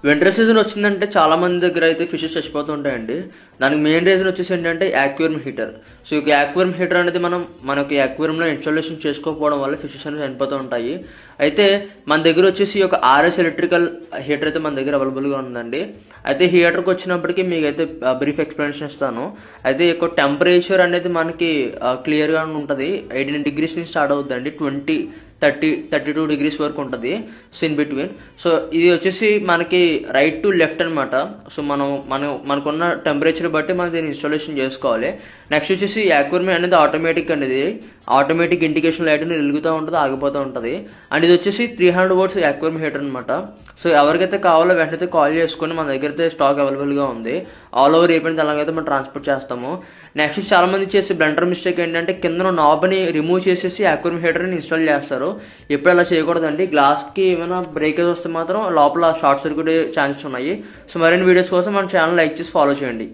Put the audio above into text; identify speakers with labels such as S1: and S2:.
S1: Winter season వచ్చిందంటే చాలా మంది దగ్గర అయితే ఫిషెస్ చచ్చిపోతూ ఉంటాయండి. దానికి మెయిన్ రీజన్ వచ్చేసి ఏంటంటే యాక్వేరియం హీటర్. సో ఈ యాక్వేరియం హీటర్ అనేది మనకి యాక్వేరియంలో ఇన్స్టాలేషన్ చేసుకోకపోవడం వల్ల ఫిషెస్ అనేవి చనిపోతూ ఉంటాయి. అయితే మన దగ్గర వచ్చేసి ఒక ఆర్ఎస్ ఎలక్ట్రికల్ హీటర్ అయితే మన దగ్గర అవైలబుల్గా ఉందండి. అయితే హీటర్కి వచ్చినప్పటికీ మీకైతే బ్రీఫ్ ఎక్స్ప్లెనేషన్ ఇస్తాను. అయితే యొక్క టెంపరేచర్ అనేది మనకి క్లియర్గా ఉంటుంది. 18 degrees నుంచి స్టార్ట్ అవుతుందండి. 32 degrees వరకు ఉంటుంది. So in between. సో ఇది వచ్చేసి మనకి రైట్ టు లెఫ్ట్ అనమాట. సో మనకున్న టెంపరేచర్ బట్టి మనం దీన్ని ఇన్స్టాలేషన్ చేసుకోవాలి. నెక్స్ట్ వచ్చేసి యాక్వేరియం అనేది ఆటోమేటిక్ అనేది ఆటోమేటిక్ ఇండికేషన్ లైట్ అనేది వెలుగుతూ ఉంటుంది, ఆగిపోతూ ఉంటుంది. అండ్ ఇది వచ్చేసి 300 volts యాక్వేరియం హీటర్ అనమాట. సో ఎవరికైతే కావాలో వెంటనే కాల్ చేసుకుని మన దగ్గర అయితే స్టాక్ అవైలబుల్గా ఉంది. ఆల్ ఓవర్ ఏపీ తెలంగాణ మనం ట్రాన్స్పోర్ట్ చేస్తాము. నెక్స్ట్ చాలా మంది చేసే బ్లండర్ మిస్టేక్ ఏంటంటే కింద నాబ్ని రిమూవ్ చేసేసి యాక్వేరియం హీటర్ని ఇన్స్టాల్ చేస్తారు. ఎప్పుడు అలా చేయకూడదండి. గ్లాస్కి ఏమైనా బ్రేకేజ్ వస్తే మాత్రం లోపల షార్ట్ సర్క్యూట్ ఛాన్సెస్ ఉన్నాయి. సో మరిన్ని వీడియోస్ కోసం మన ఛానల్ లైక్ చేసి ఫాలో చేయండి.